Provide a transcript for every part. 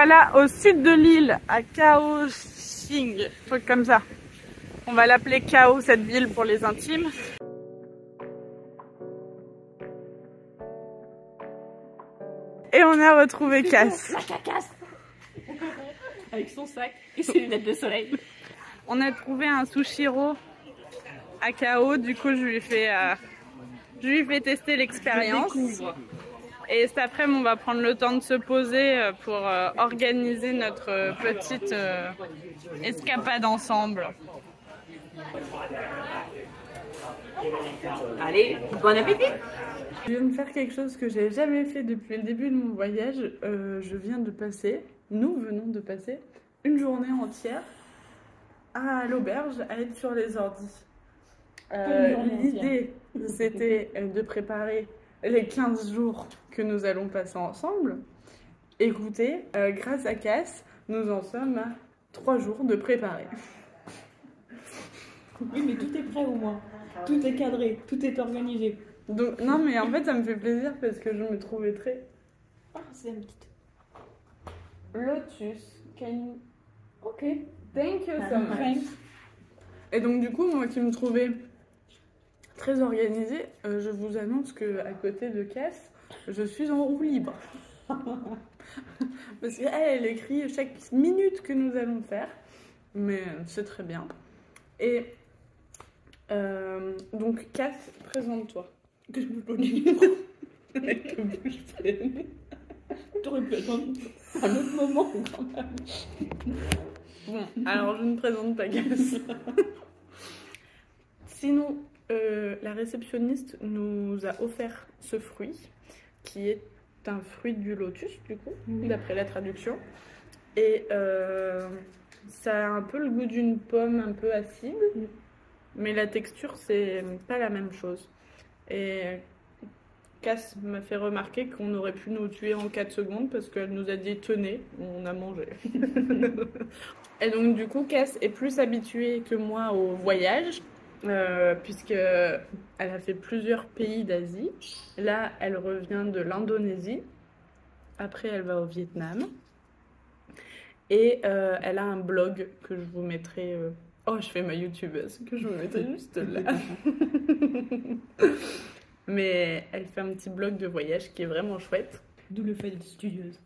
voilà au sud de l'île, à Kaohsiung, truc comme ça. On va l'appeler Kao, cette ville, pour les intimes. Et on a retrouvé Cass. Avec son sac et ses lunettes de soleil. On a trouvé un sushiro à Kao, du coup je lui ai fait tester l'expérience. Et cet après-midi on va prendre le temps de se poser pour organiser notre petite escapade ensemble. Allez, bon appétit! Je viens de faire quelque chose que j'ai jamais fait depuis le début de mon voyage. Nous venons de passer une journée entière à l'auberge à être sur les ordis. L'idée, c'était de préparer les 15 jours que nous allons passer ensemble. Écoutez, grâce à Cass, nous en sommes à 3 jours de préparer. Oui, mais tout est prêt au moins. Tout est cadré, tout est organisé. Donc, non, mais en fait, ça me fait plaisir parce que je me trouvais très... Ah, c'est une petite... Lotus, can you... Ok, thank you so much. Et donc, du coup, moi qui me trouvais très organisée, je vous annonce qu'à côté de Cass, je suis en roue libre. Parce qu'elle écrit chaque minute que nous allons faire, mais c'est très bien. Et donc, Cass, présente-toi. Que je bouge pas du livre. Que bouge pas. T'aurais pu attendre un autre moment quand même. Bon, alors je ne présente pas Cass. Sinon, la réceptionniste nous a offert ce fruit, qui est un fruit du lotus, du coup, d'après la traduction. Et ça a un peu le goût d'une pomme un peu acide, mais la texture, c'est pas la même chose. Et Cass m'a fait remarquer qu'on aurait pu nous tuer en 4 secondes parce qu'elle nous a dit tenez, on a mangé. Et donc du coup Cass est plus habituée que moi au voyage puisque elle a fait plusieurs pays d'Asie. Là elle revient de l'Indonésie, après elle va au Vietnam et elle a un blog que je vous mettrai... Oh, je fais ma youtubeuse, que je vous mettrai juste là. Mais elle fait un petit blog de voyage qui est vraiment chouette. D'où le fait d'être studieuse.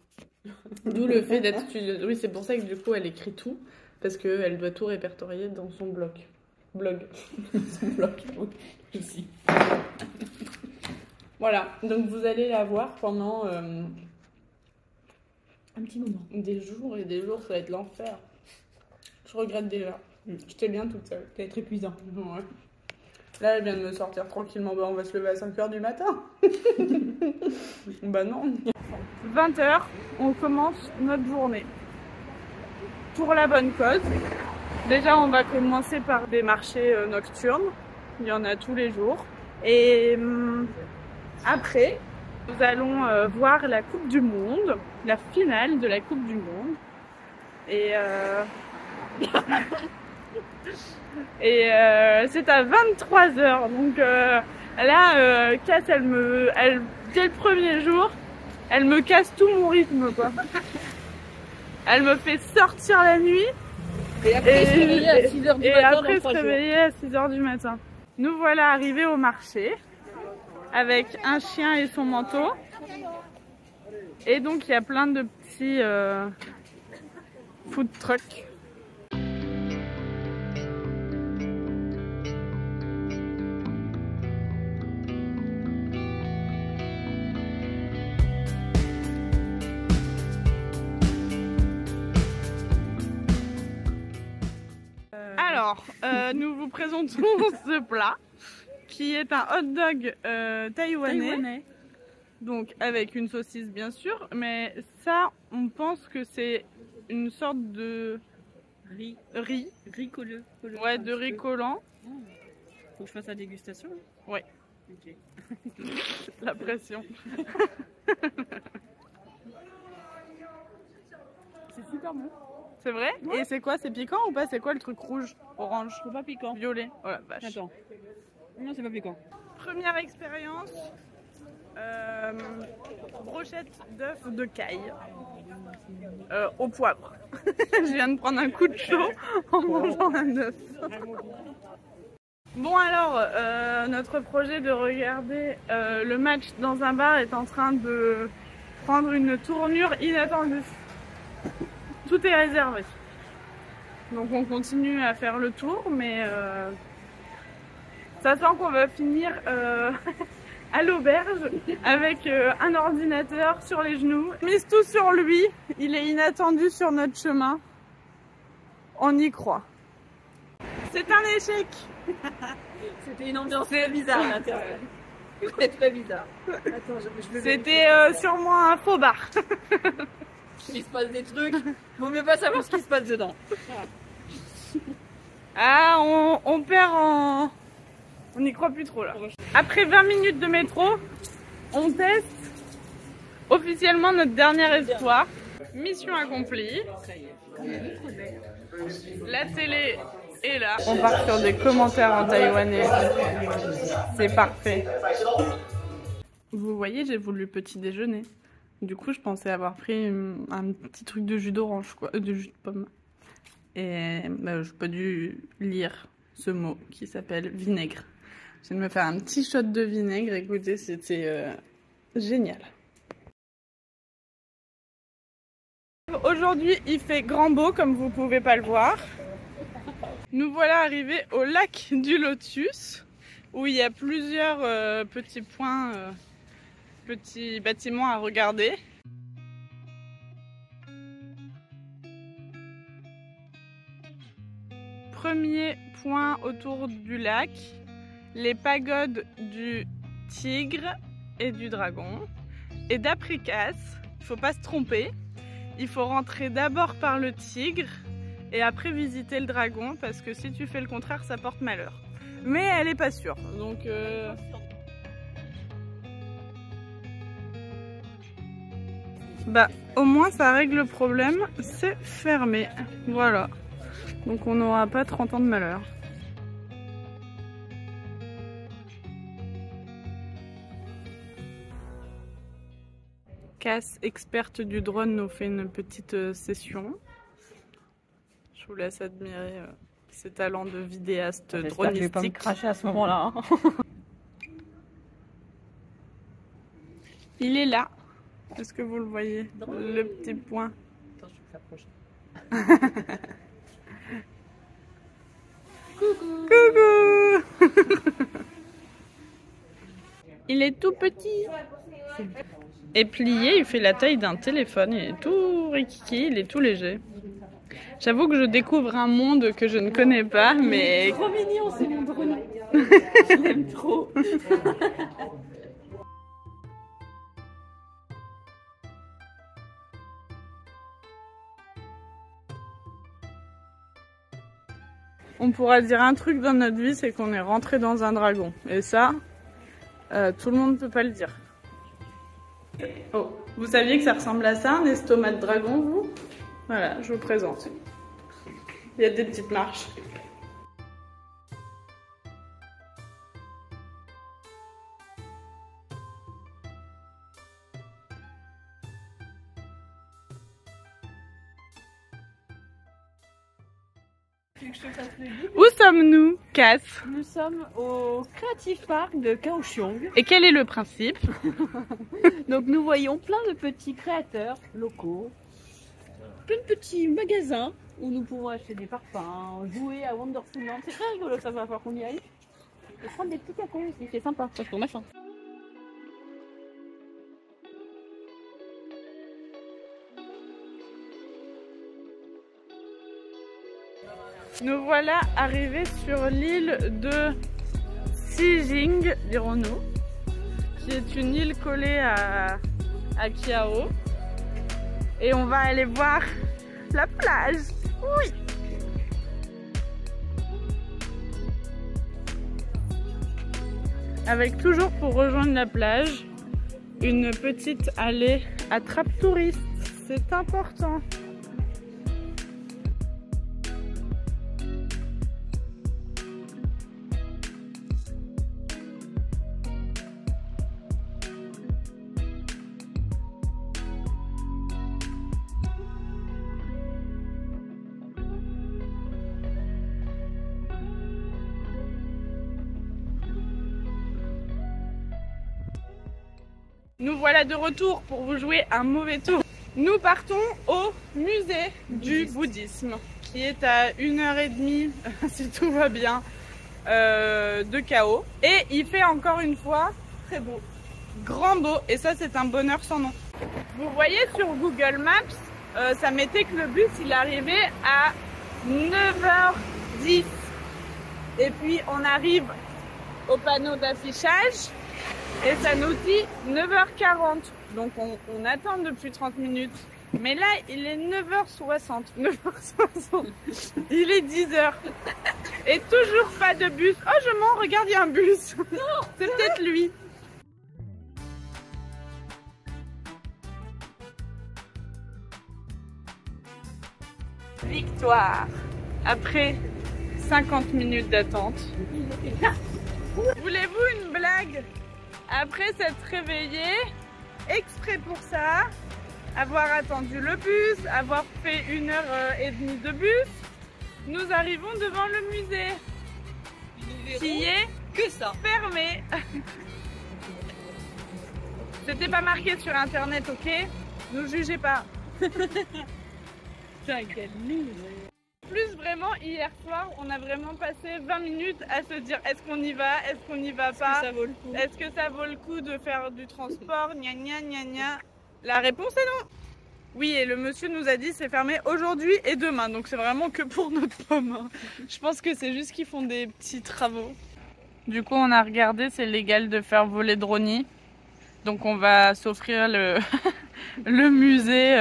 D'où le fait d'être studieuse. Oui, c'est pour ça que du coup elle écrit tout, parce qu'elle doit tout répertorier dans son blog. Son blog, oui. Ici. Voilà, donc vous allez la voir pendant un petit moment. des jours et des jours, ça va être l'enfer. Je regrette déjà. J'étais bien toute seule. Ça va être épuisant. Ouais. Là, elle vient de me sortir tranquillement. Bah, on va se lever à 5h du matin. Bah non. 20h, on commence notre journée. Pour la bonne cause. Déjà, on va commencer par des marchés nocturnes. Il y en a tous les jours. Et après, nous allons voir la Coupe du Monde. La finale de la Coupe du Monde. Et... c'est à 23h, donc là, Cass, dès le premier jour, elle me casse tout mon rythme, quoi. Elle me fait sortir la nuit et après se réveiller à 6h du matin. Après se réveiller à 6h du matin. Nous voilà arrivés au marché avec un chien et son manteau. Et donc il y a plein de petits food trucks. Alors, nous vous présentons ce plat qui est un hot dog taïwanais. Donc avec une saucisse bien sûr, mais ça on pense que c'est une sorte de riz. Riz collant. Ouais, de riz collant. Faut que je fasse la dégustation? Ouais. Ok. La pression. C'est super bon. C'est vrai? Ouais. Et c'est quoi? C'est piquant ou pas? C'est quoi le truc rouge, orange? C'est pas piquant. Violet? Oh la vache. Attends. Non, c'est pas piquant. Première expérience Brochette d'œufs de caille au poivre. Je viens de prendre un coup de chaud en mangeant un œuf. Bon alors, notre projet de regarder le match dans un bar est en train de prendre une tournure inattendue. Tout est réservé. Donc on continue à faire le tour, mais ça sent qu'on va finir à l'auberge avec un ordinateur sur les genoux. Mise tout sur lui, il est inattendu sur notre chemin. On y croit. C'est un échec. C'était une ambiance très bizarre à l'intérieur. C'était très bizarre. Attends, c'était sûrement un faux bar. Il se passe des trucs, vaut mieux pas savoir ce qui se passe dedans. Ah, on perd en... On n'y croit plus trop là. Après 20 minutes de métro, on teste officiellement notre dernier espoir. Mission accomplie. La télé est là. On part sur des commentaires en taïwanais. C'est parfait. Vous voyez, j'ai voulu petit déjeuner. Du coup, je pensais avoir pris un petit truc de jus d'orange, quoi, de jus de pomme. Et bah, j'ai pas dû lire ce mot qui s'appelle vinaigre. Je viens de me faire un petit shot de vinaigre. Écoutez, c'était génial. Aujourd'hui, il fait grand beau, comme vous pouvez pas le voir. Nous voilà arrivés au lac du Lotus, où il y a plusieurs petits points, petits bâtiments à regarder. Premier point autour du lac, les pagodes du tigre et du dragon. Et d'après Cass, il ne faut pas se tromper, il faut rentrer d'abord par le tigre et après visiter le dragon, parce que si tu fais le contraire, ça porte malheur. Mais elle n'est pas sûre, donc... Bah, au moins ça règle le problème, c'est fermé. Voilà. Donc on n'aura pas 30 ans de malheur. Cass, experte du drone, nous fait une petite session. Je vous laisse admirer ses talents de vidéaste dronistique. Je vais pas me cracher à ce moment-là. Hein. Il est là. Est-ce que vous le voyez? Le petit point. Attends, je vais m'approcher. Coucou. Il est tout petit. Et plié, il fait la taille d'un téléphone. Il est tout rikiki, il est tout léger. J'avoue que je découvre un monde que je ne connais pas, mais... Trop mignon, c'est mon drone. Je l'aime trop. On pourra dire un truc dans notre vie, c'est qu'on est rentré dans un dragon. Et ça, tout le monde ne peut pas le dire. Oh, vous saviez que ça ressemble à ça, un estomac de dragon, vous? Voilà, je vous présente. Il y a des petites marches. Où sommes-nous, Cass? Nous sommes au Creative Park de Kaohsiung. Et quel est le principe? Donc nous voyons plein de petits créateurs locaux, plein de petits magasins où nous pouvons acheter des parfums, jouer à Wonderland. C'est très rigolo, ça va falloir qu'on y aille. Et prendre des petits cacos aussi, c'est sympa, parce qu'on a faim. Nous voilà arrivés sur l'île de Xijing, dirons-nous, qui est une île collée à Kiao. Et on va aller voir la plage. Oui! Avec toujours pour rejoindre la plage, une petite allée attrape-touristes. C'est important. Nous voilà de retour pour vous jouer un mauvais tour. Nous partons au musée du bouddhisme, qui est à 1h30, si tout va bien, de K.O. Et il fait encore une fois très beau, grand beau, et ça c'est un bonheur sans nom. Vous voyez sur Google Maps, ça mettait que le bus il arrivait à 9h10. Et puis on arrive au panneau d'affichage et ça nous dit 9h40. Donc on attend depuis 30 minutes. Mais là, il est 9h60. 9h60. Il est 10h. Et toujours pas de bus. Oh, je mens, regarde, il y a un bus. C'est peut-être lui. Victoire. Après 50 minutes d'attente. Voulez-vous une blague? Après s'être réveillé, exprès pour ça, avoir attendu le bus, avoir fait 1h30 de bus, nous arrivons devant le musée qui est que ça fermé. C'était pas marqué sur internet, ok? Nous jugez pas. Putain, quelle mine. Plus vraiment, hier soir, on a vraiment passé 20 minutes à se dire est-ce qu'on y va, est-ce qu'on n'y va pas, ça vaut le coup. Est-ce que ça vaut le coup de faire du transport, gna gna gna gna. La réponse est non. Oui, et le monsieur nous a dit c'est fermé aujourd'hui et demain, donc c'est vraiment que pour notre pomme. Hein. Je pense que c'est juste qu'ils font des petits travaux. Du coup, on a regardé, c'est légal de faire voler droni. Donc on va s'offrir le, le musée,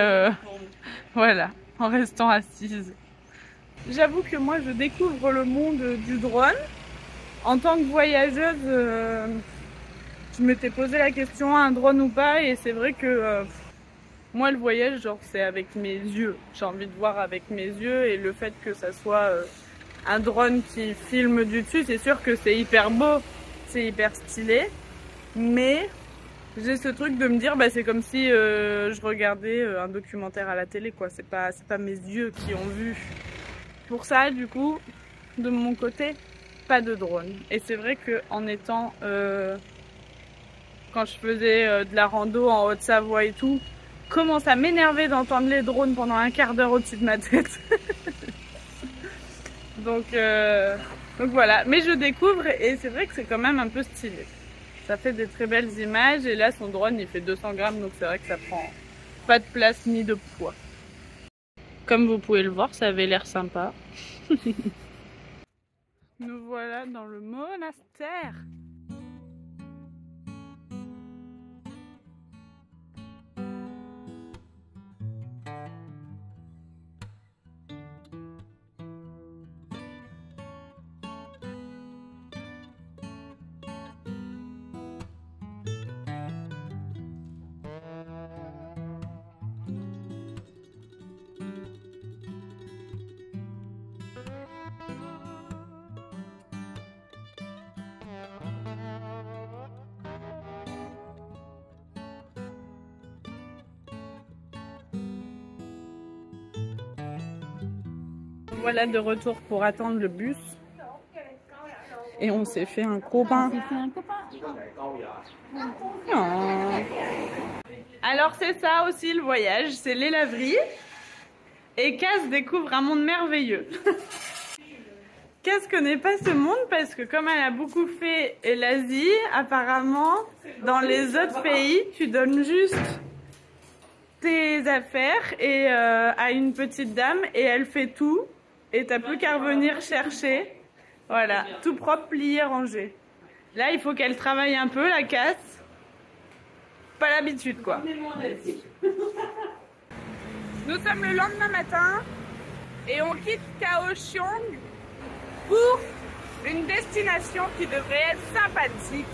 voilà, en restant assise. J'avoue que moi je découvre le monde du drone. En tant que voyageuse, je m'étais posé la question un drone ou pas, et c'est vrai que moi le voyage genre c'est avec mes yeux. J'ai envie de voir avec mes yeux, et le fait que ça soit un drone qui filme du dessus, c'est sûr que c'est hyper beau, c'est hyper stylé, mais j'ai ce truc de me dire bah c'est comme si je regardais un documentaire à la télé quoi, c'est pas mes yeux qui ont vu. Pour ça, du coup, de mon côté, pas de drone. Et c'est vrai qu'en étant, quand je faisais de la rando en Haute-Savoie et tout, commence à m'énerver d'entendre les drones pendant un quart d'heure au-dessus de ma tête. donc voilà, mais je découvre et c'est vrai que c'est quand même un peu stylé. Ça fait des très belles images et là son drone il fait 200 grammes, donc c'est vrai que ça prend pas de place ni de poids. Comme vous pouvez le voir, ça avait l'air sympa. Nous voilà dans le monastère. Voilà de retour pour attendre le bus. Et on s'est fait un copain. Oh. Alors c'est ça aussi le voyage, c'est les laveries. Et Cass découvre un monde merveilleux. Cass connaît pas ce monde parce que comme elle a beaucoup fait l'Asie, apparemment dans les autres pays, tu donnes juste tes affaires et à une petite dame et elle fait tout. Et t'as plus qu'à revenir chercher. Voilà, tout propre, plié, rangé. Là, il faut qu'elle travaille un peu, la casse. Pas l'habitude, quoi. Nous sommes le lendemain matin et on quitte Kaohsiung pour une destination qui devrait être sympathique.